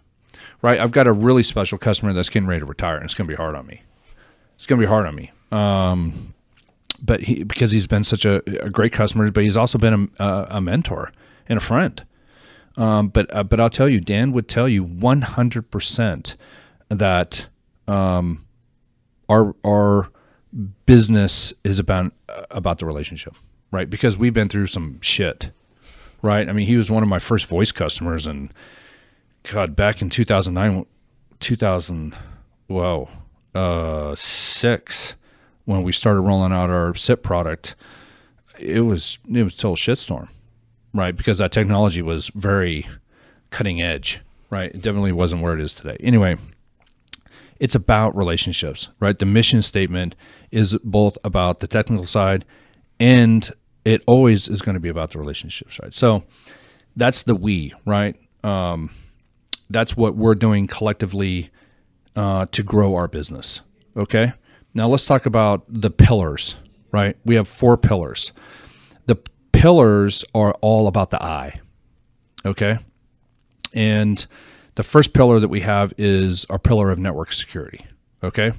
right? I've got a really special customer that's getting ready to retire, and it's going to be hard on me. It's going to be hard on me. But because he's been such a great customer, but he's also been a mentor and a friend. But I'll tell you, Dan would tell you 100% that our business is about the relationship, right? Because we've been through some shit, right? I mean, he was one of my first voice customers, and God, back in 2006, when we started rolling out our SIP product, it was a total shitstorm, right? Because that technology was very cutting edge, right? It definitely wasn't where it is today. Anyway, it's about relationships, right? The mission statement is both about the technical side, and it always is going to be about the relationships, right? So that's the we, right? That's what we're doing collectively to grow our business, okay? Now let's talk about the pillars, right? We have 4 pillars. The pillars are all about the I, okay? And the first pillar that we have is our pillar of network security, okay?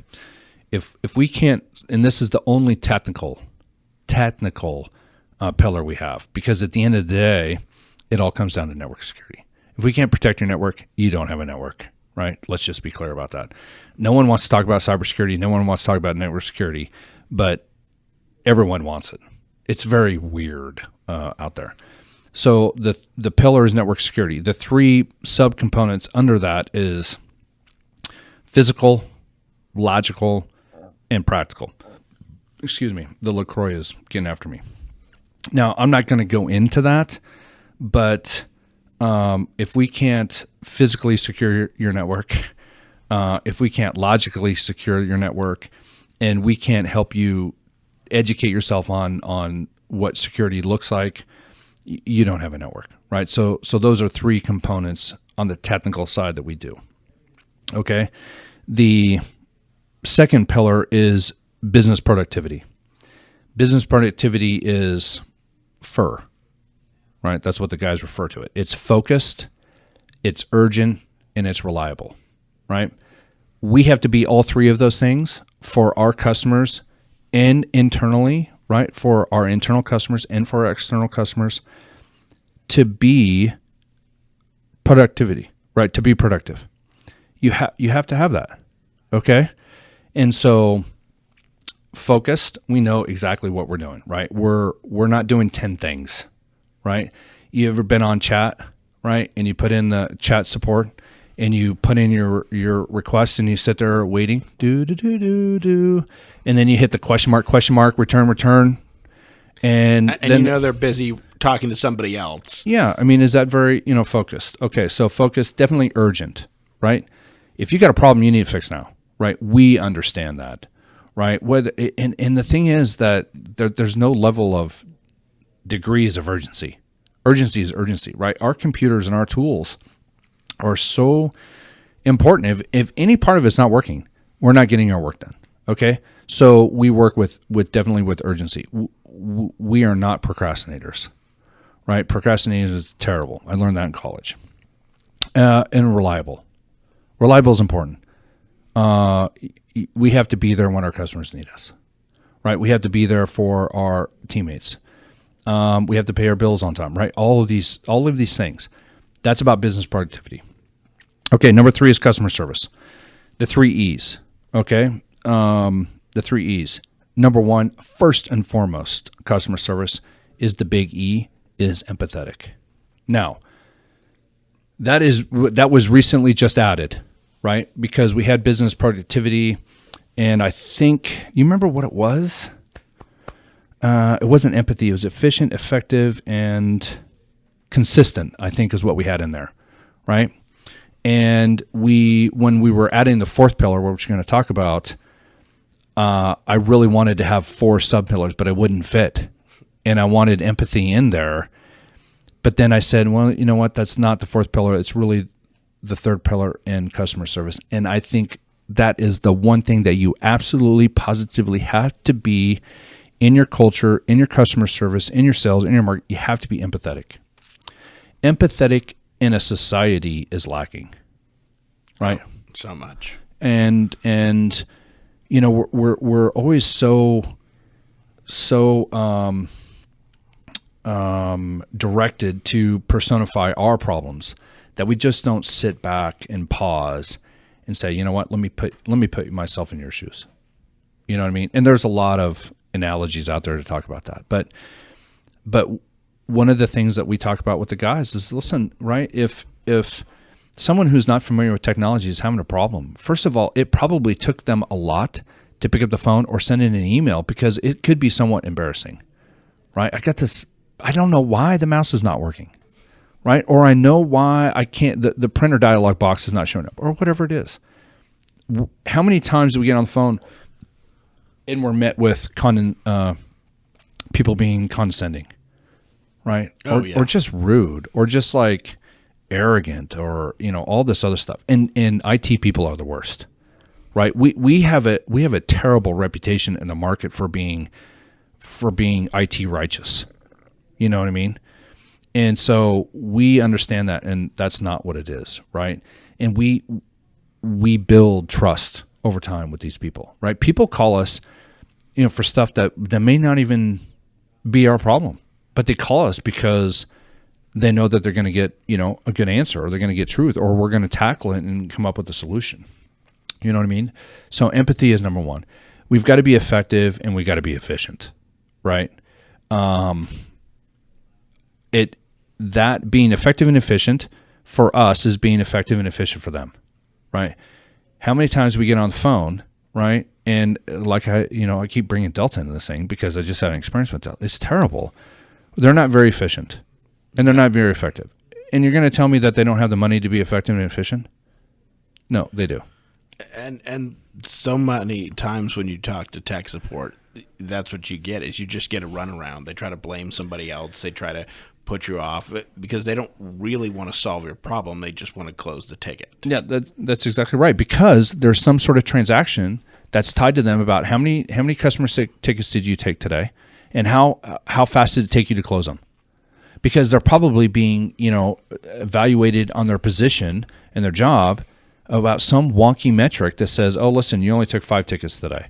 If we can't, and this is the only technical pillar we have, because at the end of the day, it all comes down to network security. If we can't protect your network, you don't have a network, right? Let's just be clear about that. No one wants to talk about cybersecurity. No one wants to talk about network security, but everyone wants it. It's very weird out there. So the pillar is network security. The 3 subcomponents under that is physical, logical, and practical. Excuse me. The LaCroix is getting after me. Now, I'm not going to go into that, but if we can't physically secure your network, if we can't logically secure your network, and we can't help you educate yourself on what security looks like, you don't have a network, right? So those are 3 components on the technical side that we do. Okay. The second pillar is business productivity. Business productivity is FUR, right? That's what the guys refer to it. It's focused, it's urgent, and it's reliable, right? We have to be all 3 of those things for our customers and internally, right? For our internal customers and for our external customers to be productivity, right? To be productive. You have to have that, okay? And so focused, we know exactly what we're doing, right? We're not doing 10 things, right? You ever been on chat, right? And you put in the chat support and you put in your request and you sit there waiting, and then you hit the question mark, return. And then, they're busy talking to somebody else. Yeah. I mean, is that very, focused? Okay. So focused, definitely urgent, right? If you got a problem, you need to fix now, right? We understand that, right? And the thing is that there's no level of degrees of urgency. Urgency is urgency, right? Our computers and our tools are so important. If any part of it's not working, we're not getting our work done. Okay. So we work with definitely with urgency. We are not procrastinators, right? Procrastination is terrible. I learned that in college. And reliable. Reliable is important. We have to be there when our customers need us, right? We have to be there for our teammates. We have to pay our bills on time, right? All of these things. That's about business productivity. Okay, number 3 is customer service. The 3 E's. Okay, the 3 E's. Number 1, first and foremost, customer service is the big E, is empathetic. Now, that was recently just added, right? Because we had business productivity, and I think, you remember what it was? It wasn't empathy. It was efficient, effective, and consistent, I think is what we had in there, right? And when we were adding the 4th pillar, which we're going to talk about, I really wanted to have 4 sub-pillars, but it wouldn't fit. And I wanted empathy in there. But then I said, well, you know what? That's not the 4th pillar. It's really the third pillar in customer service. And I think that is the one thing that you absolutely positively have to be in your culture, in your customer service, in your sales, in your market. You have to be empathetic. Empathetic in a society is lacking, right? So much. And you know, we're always so directed to personify our problems that we just don't sit back and pause and say, you know what, let me put myself in your shoes. You know what I mean? And there's a lot of analogies out there to talk about that. But one of the things that we talk about with the guys is, listen, right? If someone who's not familiar with technology is having a problem, first of all, it probably took them a lot to pick up the phone or send in an email, because it could be somewhat embarrassing, right? I got this, I don't know why the mouse is not working, right? Or I know why I can't, the printer dialog box is not showing up, or whatever it is. How many times do we get on the phone and we're met with people being condescending, right? Or just rude, or just like arrogant, or, you know, all this other stuff. And IT people are the worst, right? We have a terrible reputation in the market for being IT righteous. You know what I mean? And so we understand that, and that's not what it is, right? And we build trust over time with these people, right? People call us, you know, for stuff that may not even be our problem, but they call us because they know that they're going to get, you know, a good answer, or they're going to get truth, or we're going to tackle it and come up with a solution. You know what I mean? So empathy is number one. We've got to be effective, and we got to be efficient, right? That being effective and efficient for us is being effective and efficient for them, right? How many times we get on the phone, right? And like I keep bringing Delta into this thing because I just had an experience with Delta. It's terrible. They're not very efficient, and they're not very effective. And you're going to tell me that they don't have the money to be effective and efficient? No, they do. And so many times when you talk to tech support, that's what you get, is you just get a runaround. They try to blame somebody else. They try to put you off because they don't really want to solve your problem. They just want to close the ticket. Yeah, that's exactly right. Because there's some sort of transaction that's tied to them about how many customer tickets did you take today, and how fast did it take you to close them? Because they're probably being, you know, evaluated on their position and their job about some wonky metric that says, oh, listen, you only took 5 tickets today,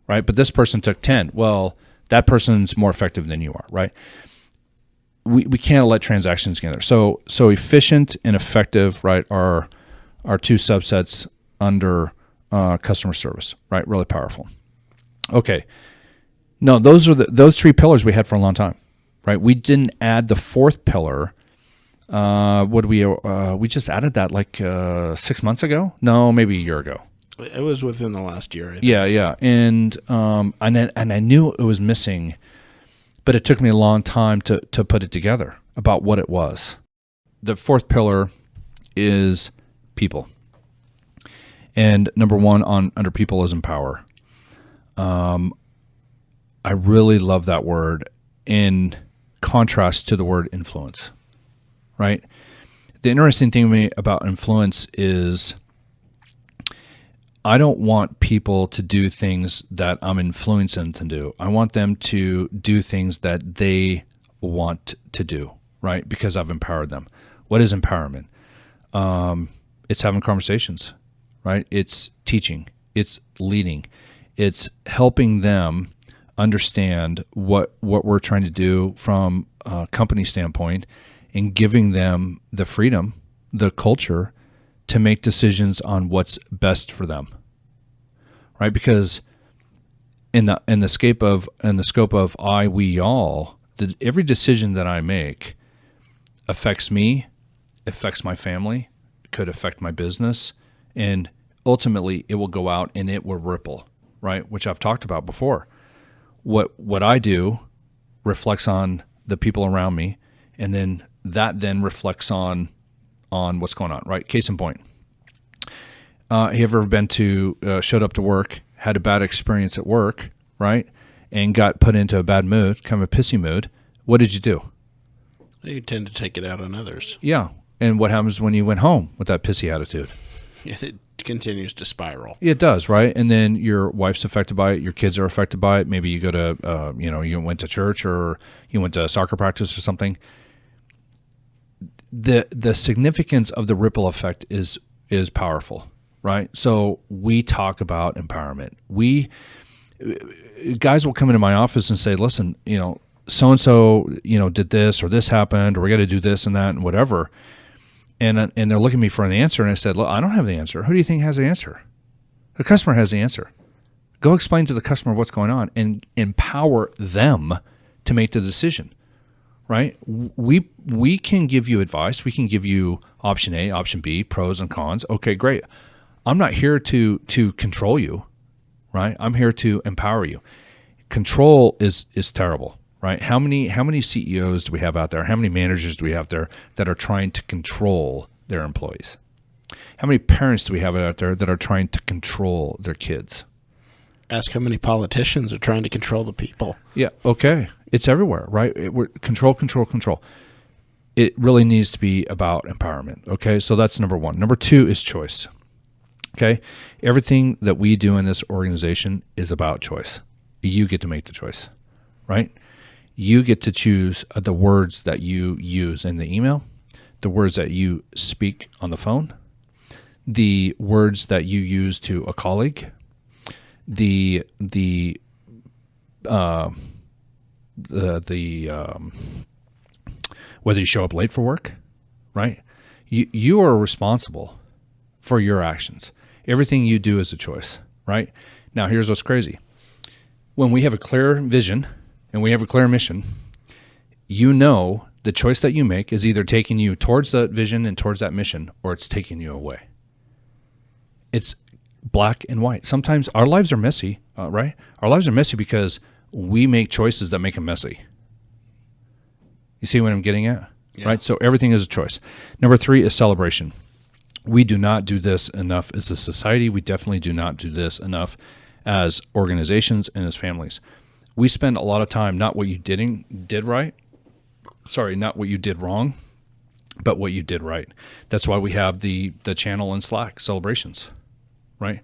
right? But this person took 10. Well, that person's more effective than you are, right? We can't let transactions together. So efficient and effective, right, are two subsets under customer service, right? Really powerful. Okay. No, those are those 3 pillars we had for a long time, right? We didn't add the 4th pillar. We just added that like 6 months ago? No, maybe a year ago. It was within the last year, I think. Yeah. And I knew it was missing, but it took me a long time to put it together about what it was. The 4th pillar is people. And number 1 under people is empower. I really love that word in contrast to the word influence, right? The interesting thing to me about influence is I don't want people to do things that I'm influencing them to do. I want them to do things that they want to do, right? Because I've empowered them. What is empowerment? It's having conversations, right? It's teaching. It's leading. It's helping them understand what we're trying to do from a company standpoint, and giving them the freedom, the culture, to make decisions on what's best for them, right? Because in the scope of I, we, all, every decision that I make affects me, affects my family, could affect my business, and ultimately it will go out and it will ripple, right? Which I've talked about before. What I do reflects on the people around me, and then that then reflects on what's going on, right? Case in point. Have you ever been showed up to work, had a bad experience at work, right? And got put into a bad mood, kind of a pissy mood. What did you do? You tend to take it out on others. Yeah. And what happens when you went home with that pissy attitude? It continues to spiral. It does, right? And then your wife's affected by it. Your kids are affected by it. Maybe you go to, you went to church or you went to soccer practice or something. The significance of the ripple effect is powerful, right? So we talk about empowerment. Guys will come into my office and say, listen, so-and-so, did this or this happened, or we got to do this and that and whatever. And they're looking at me for an answer. And I said, look, I don't have the answer. Who do you think has the answer? The customer has the answer. Go explain to the customer what's going on and empower them to make the decision, right? We can give you advice. We can give you option A, option B, pros and cons. Okay, great. I'm not here to control you, right? I'm here to empower you. Control is terrible, right? How many CEOs do we have out there? How many managers do we have there that are trying to control their employees? How many parents do we have out there that are trying to control their kids? Ask how many politicians are trying to control the people. Yeah, okay. It's everywhere, right? Control. It really needs to be about empowerment, okay? So that's number one. Number two is choice, okay? Everything that we do in this organization is about choice. You get to make the choice, right? You get to choose the words that you use in the email, the words that you speak on the phone, the words that you use to a colleague, whether you show up late for work, right? You are responsible for your actions. Everything you do is a choice, right? Now, here's what's crazy. When we have a clear vision and we have a clear mission, the choice that you make is either taking you towards that vision and towards that mission, or it's taking you away. It's black and white. Sometimes our lives are messy, right? Our lives are messy because we make choices that make them messy. You see what I'm getting at? Yeah. Right? So everything is a choice. Number three is celebration. We do not do this enough as a society. We definitely do not do this enough as organizations and as families. We spend a lot of time, not what you did right. Sorry, not what you did wrong, but what you did right. That's why we have the channel in Slack, celebrations, right?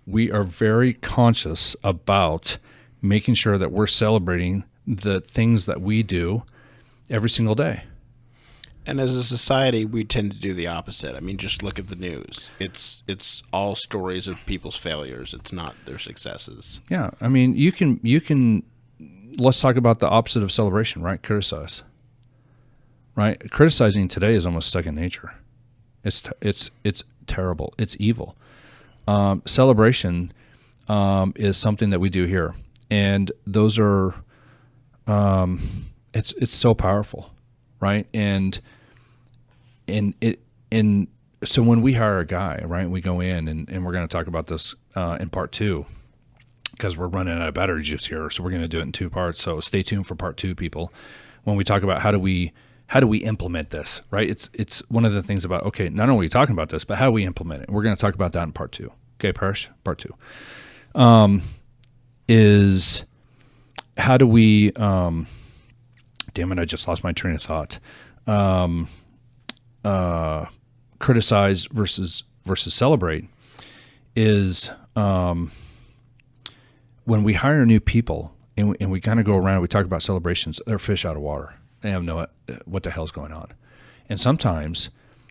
We are very conscious about making sure that we're celebrating the things that we do every single day. And as a society, we tend to do the opposite. I mean, just look at the news. It's all stories of people's failures. It's not their successes. Yeah, I mean, you can. Let's talk about the opposite of celebration, right? Criticize. Right? Criticizing today is almost second nature. It's terrible. It's evil. Celebration is something that we do here, and those are. It's so powerful, right? And so when we hire a guy, right, we go in and we're going to talk about this in part two because we're running out of battery juice here, so we're going to do it in two parts. So stay tuned for part two, people. When we talk about how do we implement this, right? It's one of the things about, okay, not only are we talking about this, but how do we implement it? We're going to talk about that in part two. Okay, Parish, part two. Is how do we, damn it, I just lost my train of thought. Criticize versus celebrate is when we hire new people and we kind of go around, we talk about celebrations, they're fish out of water. They have no what the hell's going on. And sometimes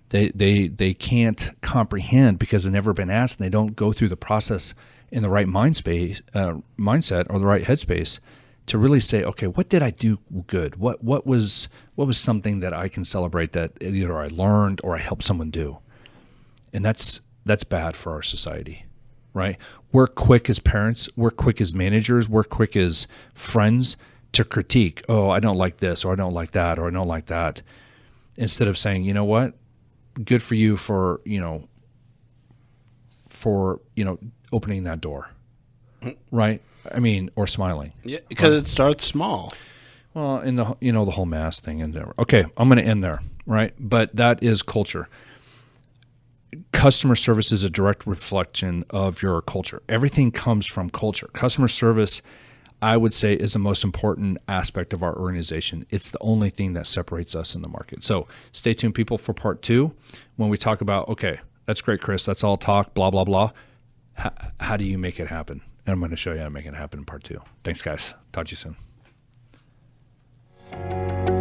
they can't comprehend because they've never been asked, and they don't go through the process in the right mindset or the right headspace to really say, okay, what did I do good? What was something that I can celebrate that either I learned or I helped someone do? And that's bad for our society, right? We're quick as parents, we're quick as managers, we're quick as friends to critique. Oh, I don't like this, or I don't like that, or I don't like that. Instead of saying, you know what, good for you for opening that door, right? I mean, or smiling. Yeah, because it starts small. Well, in the the whole mask thing and okay, I'm going to end there, right? But that is culture. Customer service is a direct reflection of your culture. Everything comes from culture. Customer service, I would say is the most important aspect of our organization. It's the only thing that separates us in the market. So stay tuned, people, for part 2 when we talk about, okay, that's great, Chris. That's all talk, blah, blah, blah. How do you make it happen? And I'm going to show you how to make it happen in part 2. Thanks, guys. Talk to you soon.